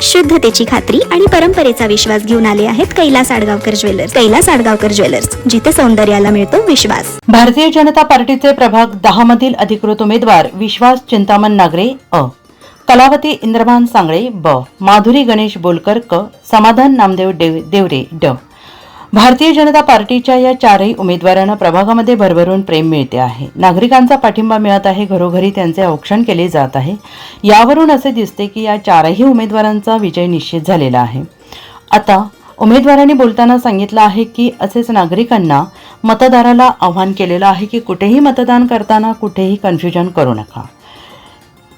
शुद्धतेची खात्री आणि परंपरेचा विश्वास घेऊन आले आहेत कैलास आडगावकर ज्वेलर्स. कैलास आडगावकर ज्वेलर्स, जिथे सौंदर्याला मिळतो विश्वास. भारतीय जनता पार्टीचे प्रभाग 10 मधील अधिकृत उमेदवार विश्वास चिंतामण नागरे अ, कलावती इंद्रभान सांगळे ब, माधुरी गणेश बोलकर क, समाधान नामदेव देवरे ड. भारतीय जनता पार्टीच्या या चारही उमेदवारांना प्रभागामध्ये भरभरून प्रेम मिळते आहे. नागरिकांचा पाठिंबा मिळत आहे. घरोघरी त्यांचे औक्षण केले जात आहे. यावरून असे दिसते की या चारही उमेदवारांचा विजय निश्चित झालेला आहे. आता उमेदवारांनी बोलताना सांगितलं आहे की असेच नागरिकांना मतदाराला आवाहन केलेलं आहे की कुठेही मतदान करताना कुठेही कन्फ्युजन करू नका.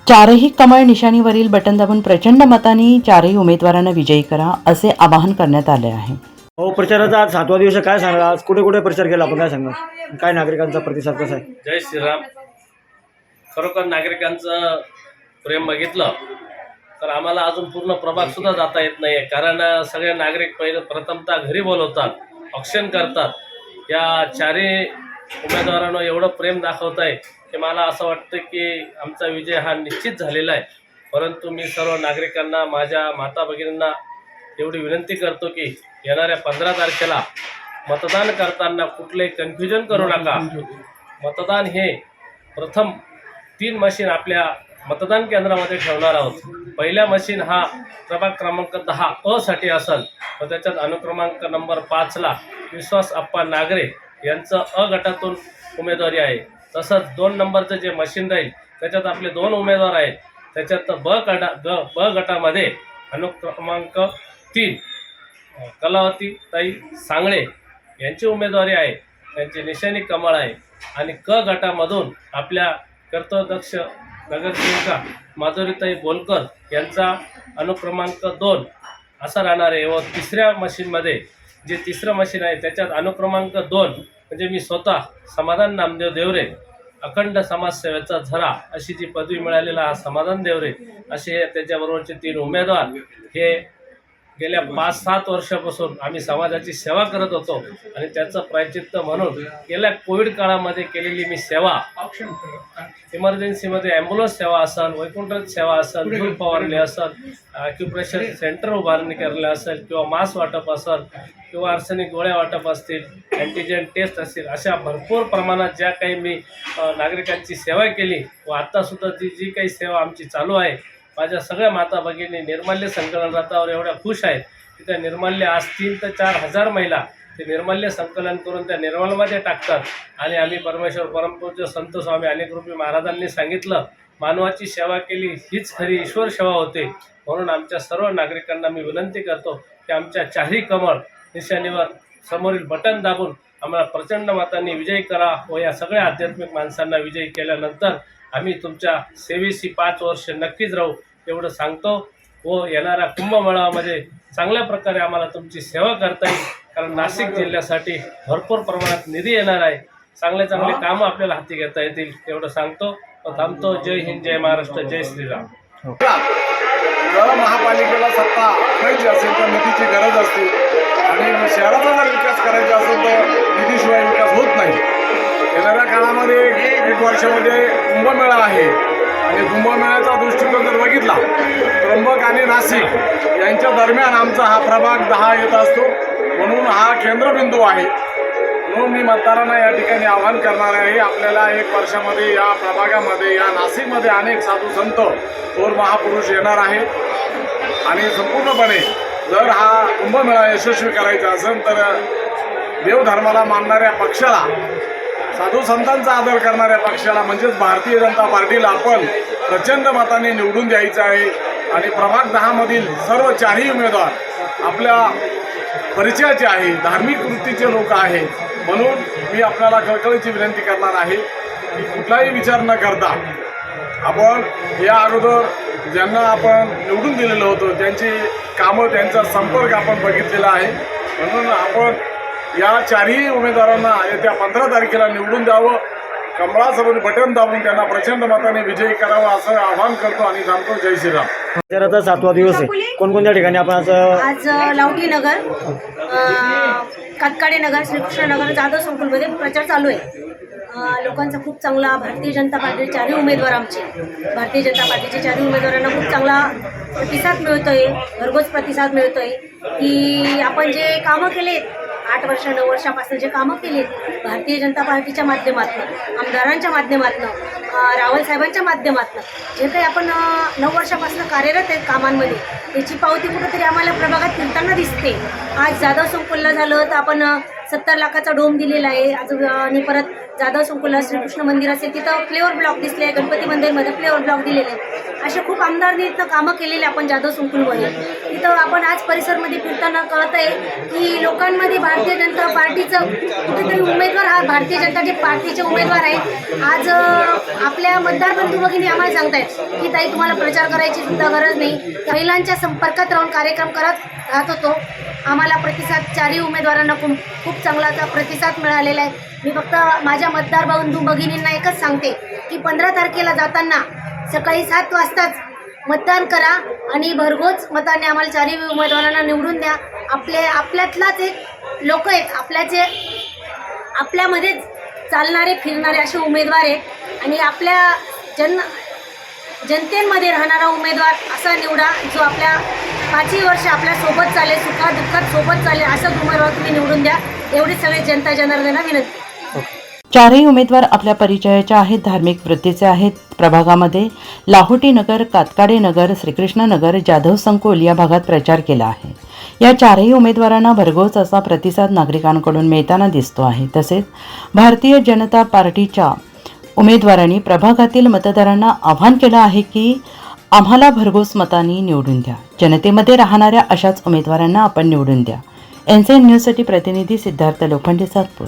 चारही कमळ निशाणीवरील बटन दाबून प्रचंड मतांनी चारही उमेदवारांना विजयी करा असे आवाहन करण्यात आले आहे. हो, प्रचाराचा आज 7वा दिवस काय सांगा, आज कुठे कुठे प्रचार केला आपण, काय सांगा, काय नागरिकांचा प्रतिसाद कसा आहे? जय श्रीराम. खरोखर नागरिकांचं प्रेम बघितलं तर आम्हाला अजून पूर्ण प्रभाग सुद्धा जाता येत नाही आहे. कारण सगळे नागरिक प्रथमतः घरी बोलवतात, ऑक्शन करतात. या चारही उमेदवारांना एवढं प्रेम दाखवत आहे की मला असं वाटतं की आमचा विजय हा निश्चित झालेला आहे. परंतु मी सर्व नागरिकांना, माझ्या माता भगिनींना एवढी विनंती करतो की येणाऱ्या 15 तारखेला मतदान करताना कुठलेही कन्फ्युजन करू नका. मतदान हे प्रथम 3 मशीन आपल्या मतदान केंद्रामध्ये ठेवणार आहोत. पहिल्या मशीन हा प्रभाग क्रमांक 10 अ साठी असेल व त्याच्यात अनुक्रमांक नंबर 5ला विश्वास अप्पा नागरे यांचं अ गटातून उमेदवारी आहे. तसंच 2 नंबरचं जे मशीन राहील त्याच्यात आपले 2 उमेदवार आहेत. त्याच्यात ब गटामध्ये अनुक्रमांक 3 कलावती ताई सांगळे यांची उमेदवारी आहे. त्यांची निशाणी कमळ आहे. आणि क गटामधून आपल्या कर्तव्यदक्ष नगरसेविका माधुरीताई बोलकर यांचा अनुक्रमांक 2 असा राहणार आहे. व तिसऱ्या मशीनमध्ये जे तिसरं मशीन आहे त्याच्यात अनुक्रमांक 2 म्हणजे मी स्वतः समाधान नामदेव देवरे, अखंड समाजसेवेचा झरा अशी जी पदवी मिळालेला हा समाधान देवरे असे त्याच्याबरोबरचे 3 उमेदवार हे गेल्या 5-7 वर्षापासून आम्ही समाजाची सेवा करत होतो. आणि त्याचं प्रायचित्त म्हणून गेल्या कोविड काळामध्ये केलेली मी सेवा, इमर्जन्सीमध्ये ॲम्ब्युलन्स सेवा असेल, वैकुंठ सेवा असेल, दूध फवारणी असेल, ॲक्युप्रेशर सेंटर उभारणी करणे असेल, किंवा मास्क वाटप असेल, किंवा आर्सेनिक गोळ्या वाटप असतील, अँटीजेन टेस्ट असतील, अशा भरपूर प्रमाणात ज्या काही मी नागरिकांची सेवा केली व आत्तासुद्धा जी काही सेवा आमची चालू आहे. माझ्या सगळ्या माता भगिनी निर्माल्य संकलन रथावर एवढ्या खुश आहेत की त्या निर्माल्य आज 3 ते 4 हजार महिला ते निर्माल्य संकलन करून त्या निर्मलमध्ये टाकतात. आणि आम्ही परमेश्वर परमपूज्य संत स्वामी अनेकरूपी महाराजांनी सांगितलं, मानवाची सेवा केली हीच खरी ईश्वर सेवा होते. म्हणून आमच्या सर्व नागरिकांना मी विनंती करतो की आमच्या चारही कमळ निशाणीवर समोरील बटन दाबून आम्हाला प्रचंड मतांनी विजयी करा. व या सगळ्या आध्यात्मिक माणसांना विजयी केल्यानंतर आम्ही तुमच्या सेवेशी 5 वर्ष नक्कीच राहू एवढं सांगतो. व येणाऱ्या कुंभमेळामध्ये चांगल्या प्रकारे आम्हाला तुमची सेवा करता येईल. कारण नाशिक जिल्ह्यासाठी भरपूर प्रमाणात निधी येणार आहे. चांगले कामं आपल्याला हाती घेता येतील एवढं सांगतो व थांबतो. जय हिंद, जय महाराष्ट्र, जय श्रीराम. जर महापालिकेला सत्ता आणायची असेल तर निधीची गरज असते. आणि शहराचा जर विकास करायचा असेल तर निधीशिवाय विकास होत नाही. येणाऱ्या काळामध्ये 1 वर्षामध्ये कुंभमेळा आहे. आणि कुंभमेळ्याचा दृष्टिकोन जर बघितला, त्र्यंबक आणि नाशिक यांच्या दरम्यान आमचा हा प्रभाग 10 येत असतो. म्हणून हा केंद्रबिंदू आहे. म्हणून मी मतदारांना या ठिकाणी आवाहन करणार आहे, आपल्याला 1 वर्षामध्ये या प्रभागामध्ये, या नाशिकमध्ये अनेक साधू संत, थोर महापुरुष येणार आहेत. आणि संपूर्णपणे जर हा कुंभमेळा यशस्वी करायचा असेल तर देवधर्माला मानणाऱ्या पक्षाला, साधू संतांचा आदर करणाऱ्या पक्षाला म्हणजेच भारतीय जनता पार्टीला आपण प्रचंड मताने निवडून द्यायचं आहे. आणि प्रभाग 10 मधील सर्व चारही उमेदवार आपल्या परिचयाचे आहे, धार्मिक वृत्तीचे लोक आहेत. म्हणून मी आपल्याला कळकळीची विनंती करणार आहे की कुठलाही विचार न करता आपण या अगोदर ज्यांना आपण निवडून दिलेलं होतं त्यांची कामं, त्यांचा संपर्क आपण बघितलेला आहे. म्हणून आपण या चारही उमेदवारांना येत्या 15 तारखेला निवडून द्यावं. कमळासमोर बटन दाबून त्यांना प्रचंड मताने विजयी करावं असं आवाहन करतो आणि सांगतो. जय श्रीराम. प्रचाराचा 7वा दिवस आहे. कोणकोणत्या ठिकाणी आपण आज लावटी नगर, कातकाडे नगर, श्रीकृष्ण नगर, जाधव संकुलमध्ये प्रचार चालू आहे. लोकांचा खूप चांगला भारतीय जनता पार्टीचे चारही उमेदवार आमचे भारतीय जनता पार्टीचे चारही उमेदवारांना खूप चांगला प्रतिसाद मिळतोय, भरघोस प्रतिसाद मिळतोय की आपण जे कामं केलेत 8 वर्ष 9 वर्षापासून जे कामं केलेत भारतीय जनता पार्टीच्या माध्यमातून, आमदारांच्या माध्यमातून, रावल साहेबांच्या माध्यमातून जे काही आपण 9 वर्षापासून कार्यरत आहेत कामांमध्ये त्याची पावती कुठंतरी आम्हाला प्रभागात फिरताना दिसते. आज जाधव संकुलला झालं तर आपण 70 लाखाचा डोम दिलेला आहे. आज आणि परत जाधव संकुलला श्रीकृष्ण मंदिर असेल तिथं फ्लेवर ब्लॉक दिसले, गणपती मंदिरमध्ये फ्लेवर ब्लॉक दिलेले आहेत. असे खूप आमदारांनी इथं कामं केलेले आपण जाधव संकुलमध्ये. इथं आपण आज परिसरमध्ये फिरताना कळत आहे की लोकांमध्ये भारतीय जनता पार्टीचं कुठेतरी उमेदवार हा भारतीय जनता पार्टीचे उमेदवार आहेत. आज आपल्या मतदार बंधू भगिनी आम्हाला सांगतायत की ताई तुम्हाला प्रचार करायची सुद्धा गरज नाही, महिलांच्या संपर्कात राहून कार्यक्रम करत राहत होतो. आम्हाला प्रतिसाद चारही उमेदवारांना खूप चांगला प्रतिसाद मिळालेला आहे. मी फक्त माझ्या मतदार बंधू भगिनींना एकच सांगते की 15 तारखेला जाताना सकाळी 7 वाजताच मतदान करा आणि भरघोस मताने आम्हाला चारही उमेदवारांना निवडून द्या. आपल्यातलाच एक लोक आहेत, आपल्यामध्येच चालणारे फिरणारे असे उमेदवार आहेत आणि आपल्या जनतेमध्ये राहणारा उमेदवार असा निवडा जो आपल्या 5ही वर्ष आपल्या सोबत चालेल, सुखात दुःखात सोबत चालेल असाच उमेदवार तुम्ही निवडून द्या. एवढी सगळे जनता जनार्दनाला विनंती. चारही उमेदवार आपल्या परिचयाच्या आहेत, धार्मिक वृत्तीचे आहेत. प्रभागामध्ये लाहोटी नगर, कातकाडे नगर, श्रीकृष्ण नगर, जाधव संकुल या भागात प्रचार केला आहे. या चारही उमेदवारांना भरघोस असा प्रतिसाद नागरिकांकडून मिळताना दिसतो आहे. तसेच भारतीय जनता पार्टीच्या उमेदवारांनी प्रभागातील मतदारांना आवाहन केलं आहे की आम्हाला भरघोस मतांनी निवडून द्या. जनतेमध्ये राहणाऱ्या अशाच उमेदवारांना आपण निवडून द्या. एनसीएन न्यूजसाठी प्रतिनिधी सिद्धार्थ लोखंडे, सातपूर.